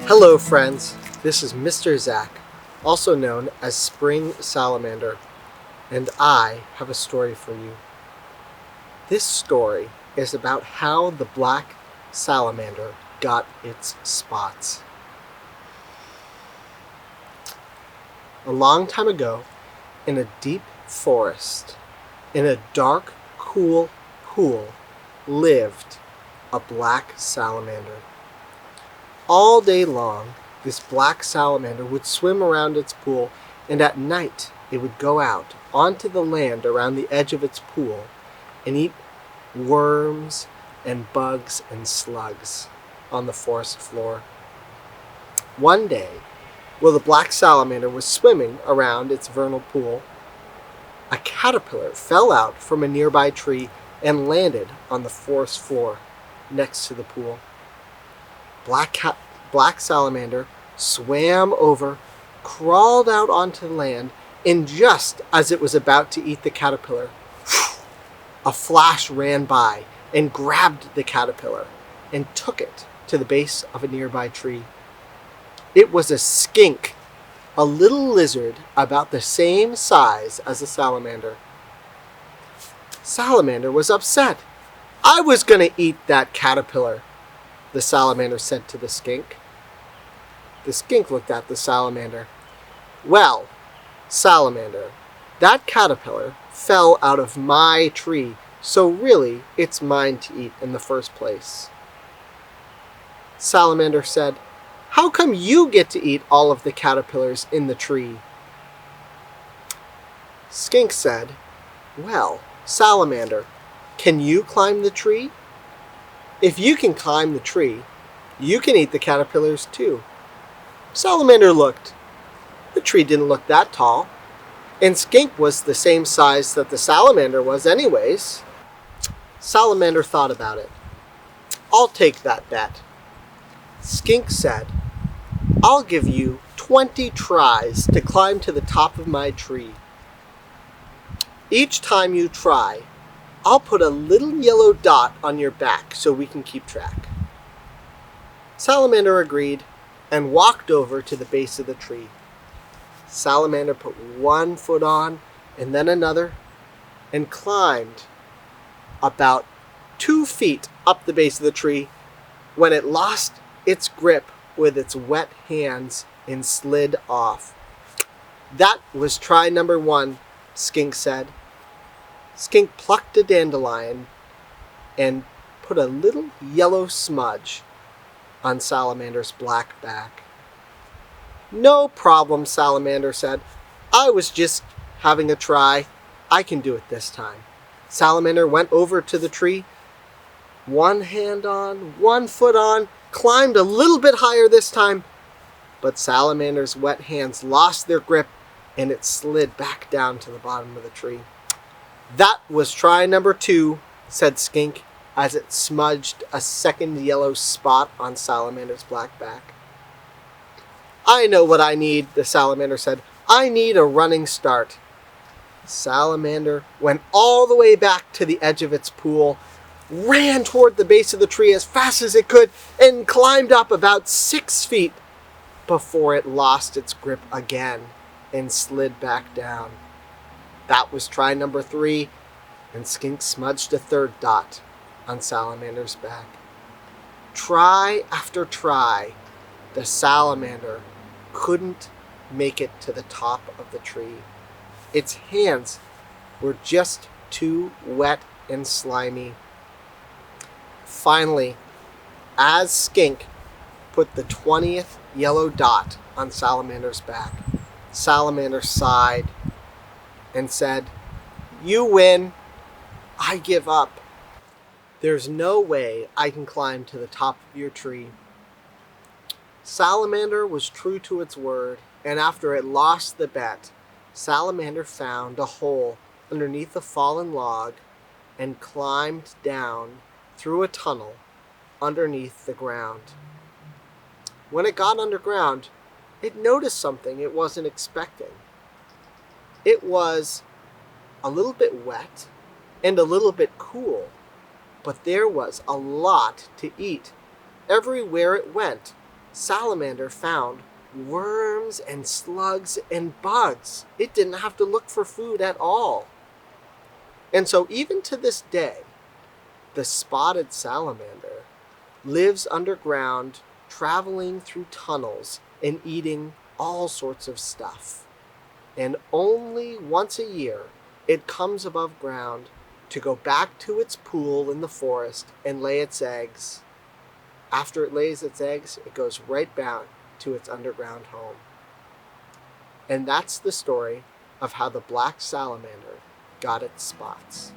Hello friends, this is Mr. Zac, also known as Spring Salamander, and I have a story for you. This story is about how the black salamander got its spots. A long time ago, in a deep forest, in a dark, cool pool, lived a black salamander. All day long, this black salamander would swim around its pool, and at night it would go out onto the land around the edge of its pool and eat worms and bugs and slugs on the forest floor. One day, while the black salamander was swimming around its vernal pool, a caterpillar fell out from a nearby tree and landed on the forest floor next to the pool. Black salamander swam over, crawled out onto the land, and just as it was about to eat the caterpillar, a flash ran by and grabbed the caterpillar and took it to the base of a nearby tree. It was a skink, a little lizard about the same size as a salamander. Salamander was upset. "I was going to eat that caterpillar," the salamander said to the skink. The skink looked at the salamander. "Well, salamander, that caterpillar fell out of my tree, so really it's mine to eat in the first place." Salamander said, "How come you get to eat all of the caterpillars in the tree?" Skink said, "Well, salamander, can you climb the tree? If you can climb the tree, you can eat the caterpillars too." Salamander looked. The tree didn't look that tall, and Skink was the same size that the salamander was anyways. Salamander thought about it. "I'll take that bet." Skink said, "I'll give you 20 tries to climb to the top of my tree. Each time you try, I'll put a little yellow dot on your back so we can keep track." Salamander agreed and walked over to the base of the tree. Salamander put one foot on and then another and climbed about 2 feet up the base of the tree when it lost its grip with its wet hands and slid off. "That was try number 1, Skink said. Skink plucked a dandelion and put a little yellow smudge on Salamander's black back. "No problem," Salamander said. "I was just having a try. I can do it this time." Salamander went over to the tree, one hand on, one foot on, climbed a little bit higher this time, but Salamander's wet hands lost their grip and it slid back down to the bottom of the tree. "That was try number 2, said Skink as it smudged a second yellow spot on Salamander's black back. "I know what I need," the salamander said. "I need a running start." Salamander went all the way back to the edge of its pool, ran toward the base of the tree as fast as it could, and climbed up about 6 feet before it lost its grip again and slid back down. That was try number 3, and Skink smudged a third dot on Salamander's back. Try after try, the salamander couldn't make it to the top of the tree. Its hands were just too wet and slimy. Finally, as Skink put the 20th yellow dot on Salamander's back, Salamander sighed and said, "You win. I give up. There's no way I can climb to the top of your tree." Salamander was true to its word, and after it lost the bet, Salamander found a hole underneath a fallen log and climbed down through a tunnel underneath the ground. When it got underground, it noticed something it wasn't expecting. It was a little bit wet and a little bit cool, but there was a lot to eat everywhere it went. salamander found worms and slugs and bugs. It didn't have to look for food at all. And so even to this day, the spotted salamander lives underground, traveling through tunnels and eating all sorts of stuff. And only once a year it comes above ground to go back to its pool in the forest and lay its eggs. After it lays its eggs, it goes right back to its underground home. And that's the story of how the black salamander got its spots.